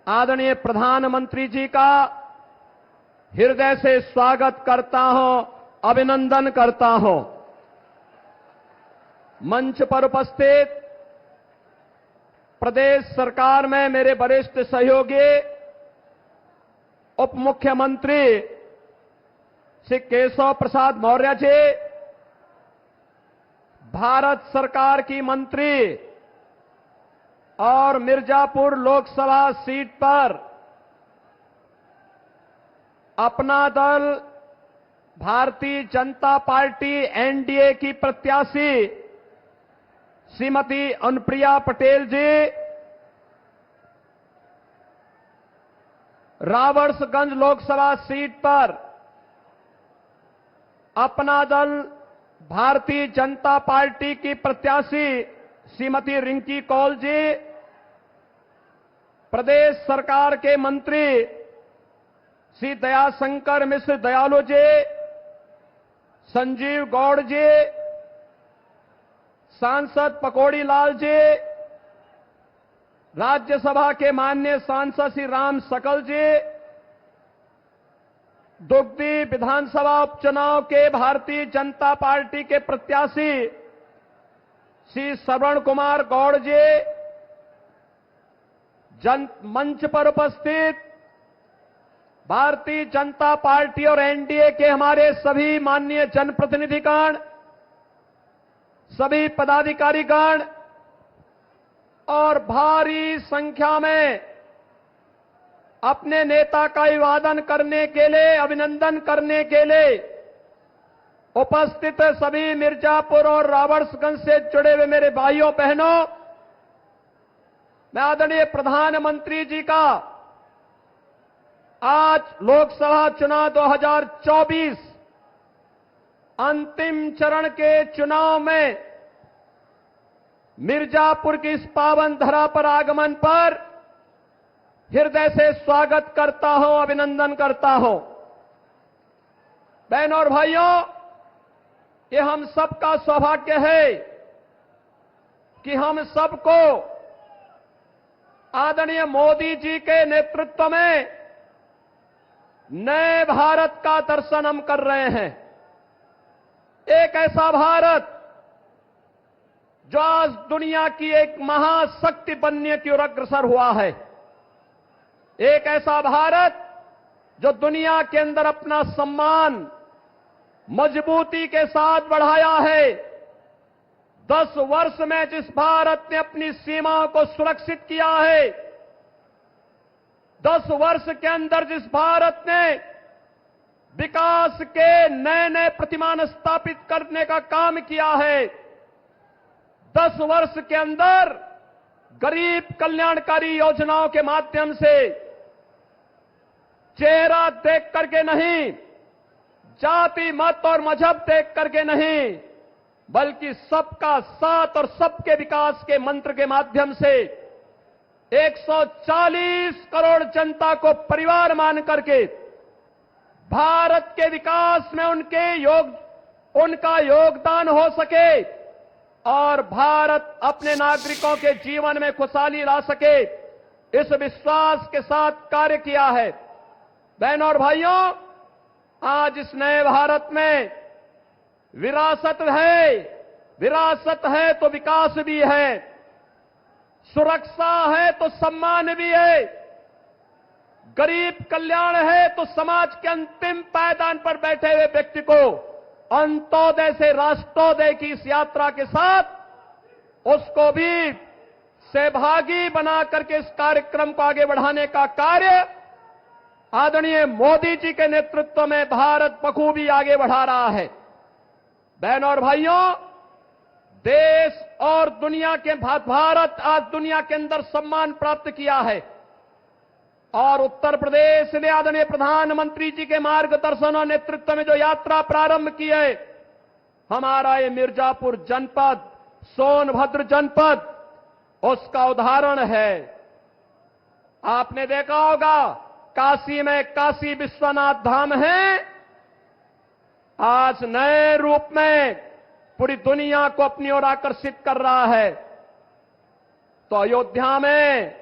आदरणीय प्रधानमंत्री जी का हृदय से स्वागत करता हूं, अभिनंदन करता हूं। मंच पर उपस्थित प्रदेश सरकार में मेरे वरिष्ठ सहयोगी उप मुख्यमंत्री श्री केशव प्रसाद मौर्य जी, भारत सरकार की मंत्री और मिर्जापुर लोकसभा सीट पर अपना दल भारतीय जनता पार्टी एनडीए की प्रत्याशी श्रीमती अनुप्रिया पटेल जी, रावर्सगंज लोकसभा सीट पर अपना दल भारतीय जनता पार्टी की प्रत्याशी श्रीमती रिंकी कौल जी, प्रदेश सरकार के मंत्री श्री दयाशंकर मिश्र दयालु जी, संजीव गौड़ जी, सांसद पकौड़ी लाल जी, राज्यसभा के माननीय सांसद श्री राम सकल जी, दुग्धी विधानसभा उपचुनाव के भारतीय जनता पार्टी के प्रत्याशी श्री श्रवण कुमार गौड़ जी, मंच पर उपस्थित भारतीय जनता पार्टी और एनडीए के हमारे सभी माननीय जनप्रतिनिधिगण, सभी पदाधिकारीगण और भारी संख्या में अपने नेता का अभिवादन करने के लिए, अभिनंदन करने के लिए उपस्थित सभी मिर्जापुर और रावर्सगंज से जुड़े हुए मेरे भाइयों बहनों, मैं आदरणीय प्रधानमंत्री जी का आज लोकसभा चुनाव 2024 अंतिम चरण के चुनाव में मिर्जापुर की इस पावन धरा पर आगमन पर हृदय से स्वागत करता हूं, अभिनंदन करता हूं। बहनों और भाइयों, ये हम सबका सौभाग्य है कि हम सबको आदरणीय मोदी जी के नेतृत्व में नए भारत का दर्शन हम कर रहे हैं। एक ऐसा भारत जो आज दुनिया की एक महाशक्ति बनने की ओर अग्रसर हुआ है। एक ऐसा भारत जो दुनिया के अंदर अपना सम्मान मजबूती के साथ बढ़ाया है। 10 वर्ष में जिस भारत ने अपनी सीमाओं को सुरक्षित किया है, 10 वर्ष के अंदर जिस भारत ने विकास के नए नए प्रतिमान स्थापित करने का काम किया है, 10 वर्ष के अंदर गरीब कल्याणकारी योजनाओं के माध्यम से चेहरा देख करके नहीं, जाति मत और मजहब देख करके नहीं, बल्कि सबका साथ और सबके विकास के मंत्र के माध्यम से 140 करोड़ जनता को परिवार मान करके भारत के विकास में उनका योगदान हो सके और भारत अपने नागरिकों के जीवन में खुशहाली ला सके, इस विश्वास के साथ कार्य किया है। बहनों और भाइयों, आज इस नए भारत में विरासत है तो विकास भी है, सुरक्षा है तो सम्मान भी है, गरीब कल्याण है तो समाज के अंतिम पायदान पर बैठे हुए व्यक्ति को अंत्योदय से राष्ट्रोदय की इस यात्रा के साथ उसको भी सहभागी बना करके इस कार्यक्रम को आगे बढ़ाने का कार्य आदरणीय मोदी जी के नेतृत्व में भारत बखूबी आगे बढ़ा रहा है। बहनों और भाइयों, देश और दुनिया के भारत आज दुनिया के अंदर सम्मान प्राप्त किया है और उत्तर प्रदेश ने आदरणीय प्रधानमंत्री जी के मार्गदर्शन और नेतृत्व में जो यात्रा प्रारंभ की है, हमारा ये मिर्जापुर जनपद, सोनभद्र जनपद उसका उदाहरण है। आपने देखा होगा काशी में काशी विश्वनाथ धाम है, आज नए रूप में पूरी दुनिया को अपनी ओर आकर्षित कर रहा है। तो अयोध्या में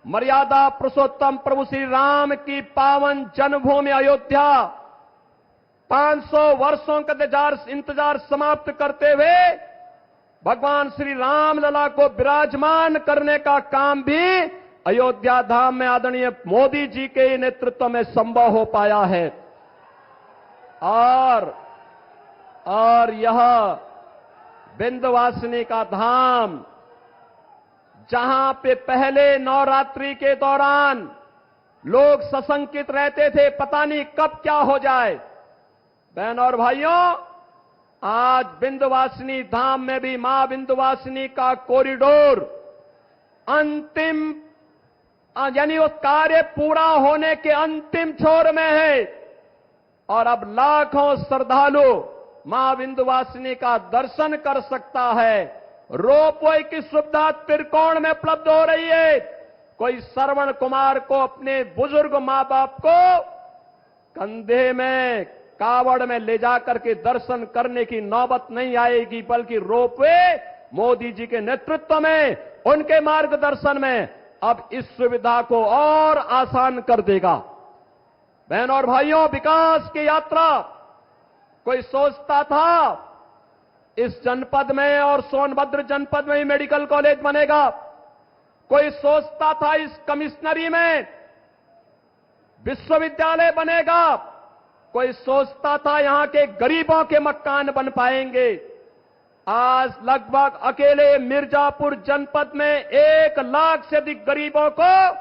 मर्यादा पुरुषोत्तम प्रभु श्री राम की पावन जन्मभूमि अयोध्या 500 वर्षों का इंतजार समाप्त करते हुए भगवान श्री राम लला को विराजमान करने का काम भी अयोध्या धाम में आदरणीय मोदी जी के नेतृत्व में संभव हो पाया है। और यह विंध्यवासिनी का धाम, जहां पे पहले नवरात्रि के दौरान लोग सशंकित रहते थे, पता नहीं कब क्या हो जाए। बहनों और भाइयों, आज विंध्यवासिनी धाम में भी मां विंध्यवासिनी का कॉरिडोर अंतिम, यानी उस कार्य पूरा होने के अंतिम छोर में है और अब लाखों श्रद्धालु मां विंध्यवासिनी का दर्शन कर सकता है। रोपवे की सुविधा त्रिकोण में उपलब्ध हो रही है। कोई श्रवण कुमार को अपने बुजुर्ग मां बाप को कंधे में कावड़ में ले जाकर के दर्शन करने की नौबत नहीं आएगी, बल्कि रोपवे मोदी जी के नेतृत्व में, उनके मार्गदर्शन में अब इस सुविधा को और आसान कर देगा। बहनों और भाइयों, विकास की यात्रा, कोई सोचता था इस जनपद में और सोनभद्र जनपद में ही मेडिकल कॉलेज बनेगा, कोई सोचता था इस कमिश्नरी में विश्वविद्यालय बनेगा, कोई सोचता था यहां के गरीबों के मकान बन पाएंगे। आज लगभग अकेले मिर्जापुर जनपद में 1 लाख से अधिक गरीबों को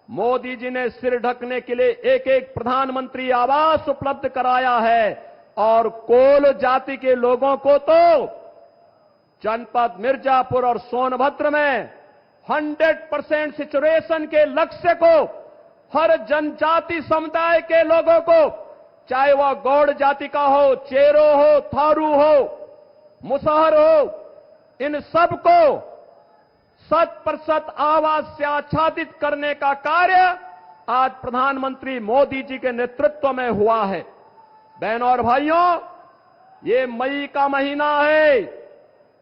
मोदी जी ने सिर ढकने के लिए एक प्रधानमंत्री आवास उपलब्ध कराया है और कोल जाति के लोगों को तो जनपद मिर्जापुर और सोनभद्र में 100% सिचुएशन के लक्ष्य को हर जनजाति समुदाय के लोगों को, चाहे वह गौड़ जाति का हो, चेरो हो, थारू हो, मुसहर हो, इन सबको 100% आवास से आच्छादित करने का कार्य आज प्रधानमंत्री मोदी जी के नेतृत्व में हुआ है। बहनों और भाइयों, ये मई का महीना है।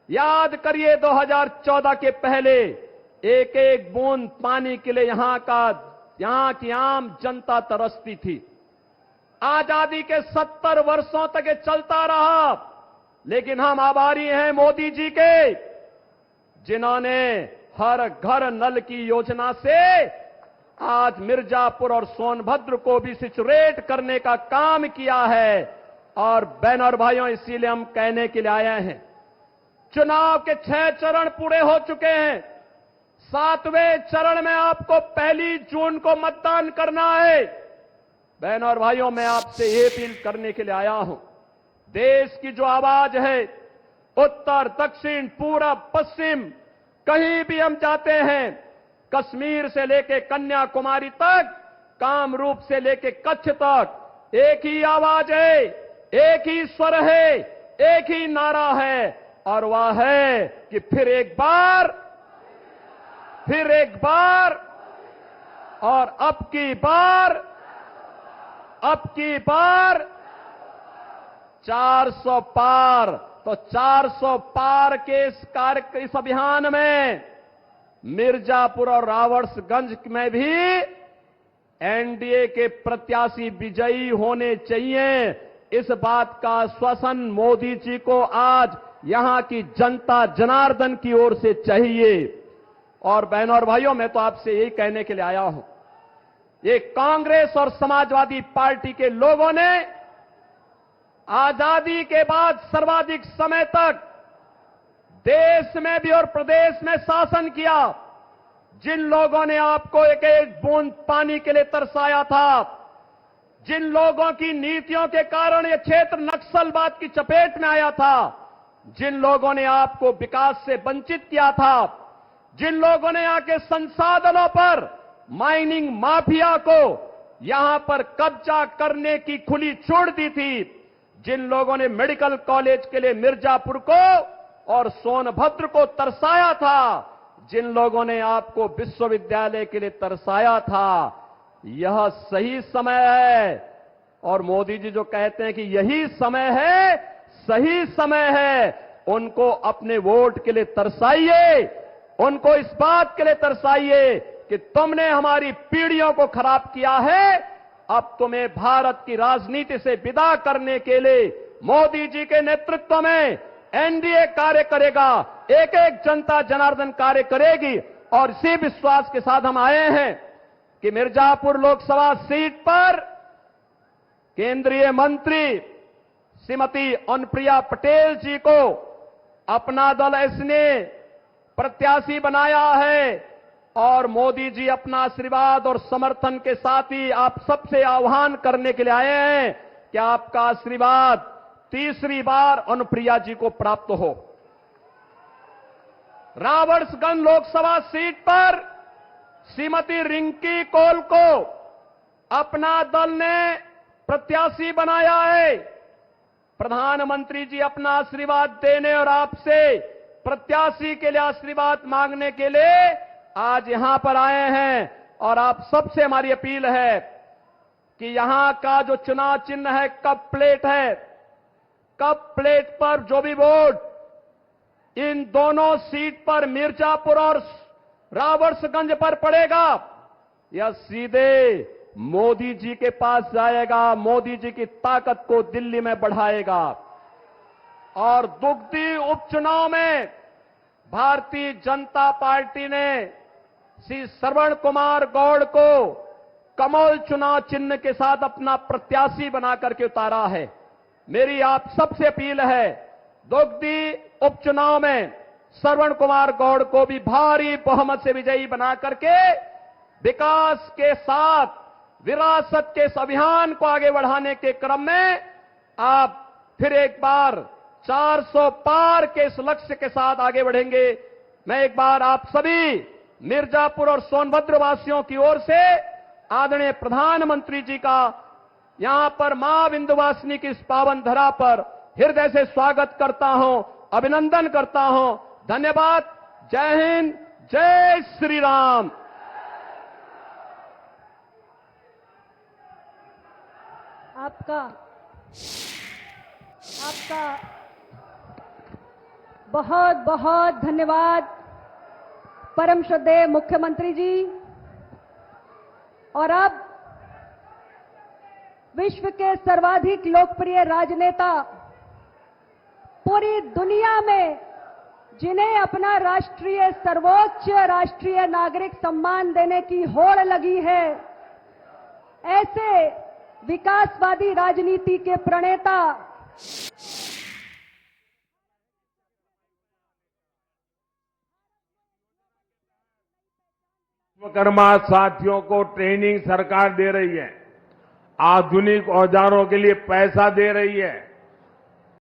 याद करिए 2014 के पहले एक बूंद पानी के लिए यहां की आम जनता तरसती थी। आजादी के 70 वर्षों तक ये चलता रहा, लेकिन हम आभारी हैं मोदी जी के, जिन्होंने हर घर नल की योजना से आज मिर्जापुर और सोनभद्र को भी सिचुएट करने का काम किया है। और बहनों और भाइयों, इसीलिए हम कहने के लिए आए हैं, चुनाव के 6 चरण पूरे हो चुके हैं। 7वें चरण में आपको 1 जून को मतदान करना है। बहनों और भाइयों, मैं आपसे ये अपील करने के लिए आया हूं, देश की जो आवाज है, उत्तर, दक्षिण, पूरब, पश्चिम, कहीं भी हम जाते हैं, कश्मीर से लेके कन्याकुमारी तक, कामरूप से लेके कच्छ तक, एक ही आवाज है, एक ही स्वर है, एक ही नारा है, और वह है कि फिर एक बार और अब की बार 400 पार। तो 400 पार के इस अभियान में मिर्जापुर और रावर्सगंज में भी एनडीए के प्रत्याशी विजयी होने चाहिए। इस बात का आश्वासन मोदी जी को आज यहां की जनता जनार्दन की ओर से चाहिए। और बहनों और भाइयों, मैं तो आपसे यही कहने के लिए आया हूं, ये कांग्रेस और समाजवादी पार्टी के लोगों ने आजादी के बाद सर्वाधिक समय तक देश में भी और प्रदेश में शासन किया। जिन लोगों ने आपको एक बूंद पानी के लिए तरसाया था, जिन लोगों की नीतियों के कारण यह क्षेत्र नक्सलवाद की चपेट में आया था, जिन लोगों ने आपको विकास से वंचित किया था, जिन लोगों ने आके संसाधनों पर माइनिंग माफिया को यहां पर कब्जा करने की खुली छूट दी थी, जिन लोगों ने मेडिकल कॉलेज के लिए मिर्जापुर को और सोनभद्र को तरसाया था, जिन लोगों ने आपको विश्वविद्यालय के लिए तरसाया था, यह सही समय है। और मोदी जी जो कहते हैं कि यही समय है, सही समय है, उनको अपने वोट के लिए तरसाइए, उनको इस बात के लिए तरसाइए कि तुमने हमारी पीढ़ियों को खराब किया है, अब तुम्हें भारत की राजनीति से विदा करने के लिए मोदी जी के नेतृत्व में एनडीए कार्य करेगा, एक एक जनता जनार्दन कार्य करेगी। और इसी विश्वास के साथ हम आए हैं कि मिर्जापुर लोकसभा सीट पर केंद्रीय मंत्री श्रीमती अनुप्रिया पटेल जी को अपना दल इसने प्रत्याशी बनाया है और मोदी जी अपना आशीर्वाद और समर्थन के साथ ही आप सबसे आह्वान करने के लिए आए हैं कि आपका आशीर्वाद तीसरी बार अनुप्रिया जी को प्राप्त हो। रावर्सगंज लोकसभा सीट पर श्रीमती रिंकी कौल को अपना दल ने प्रत्याशी बनाया है। प्रधानमंत्री जी अपना आशीर्वाद देने और आपसे प्रत्याशी के लिए आशीर्वाद मांगने के लिए आज यहां पर आए हैं। और आप सबसे हमारी अपील है कि यहां का जो चुनाव चिन्ह है कप प्लेट है, कप प्लेट पर जो भी वोट इन दोनों सीट पर मिर्जापुर और रावर्सगंज पर पड़ेगा, यह सीधे मोदी जी के पास जाएगा, मोदी जी की ताकत को दिल्ली में बढ़ाएगा। और दुगदी उपचुनाव में भारतीय जनता पार्टी ने श्री श्रवण कुमार गौड़ को कमल चुनाव चिन्ह के साथ अपना प्रत्याशी बना करके उतारा है। मेरी आप सबसे अपील है, दुगदी उपचुनाव में श्रवण कुमार गौड़ को भी भारी बहुमत से विजयी बना करके विकास के साथ विरासत के इस अभियान को आगे बढ़ाने के क्रम में आप फिर एक बार 400 पार के इस लक्ष्य के साथ आगे बढ़ेंगे। मैं एक बार आप सभी मिर्जापुर और सोनभद्र वासियों की ओर से आदरणीय प्रधानमंत्री जी का यहां पर मां विंध्यवासिनी की इस पावन धरा पर हृदय से स्वागत करता हूं, अभिनंदन करता हूं। धन्यवाद। जय हिंद, जय श्री राम। आपका बहुत बहुत धन्यवाद परम श्रद्धेय मुख्यमंत्री जी। और अब विश्व के सर्वाधिक लोकप्रिय राजनेता, पूरी दुनिया में जिन्हें अपना राष्ट्रीय सर्वोच्च राष्ट्रीय नागरिक सम्मान देने की होड़ लगी है, ऐसे विकासवादी राजनीति के प्रणेता विश्वकर्मा साथियों को ट्रेनिंग सरकार दे रही है, आधुनिक औजारों के लिए पैसा दे रही है।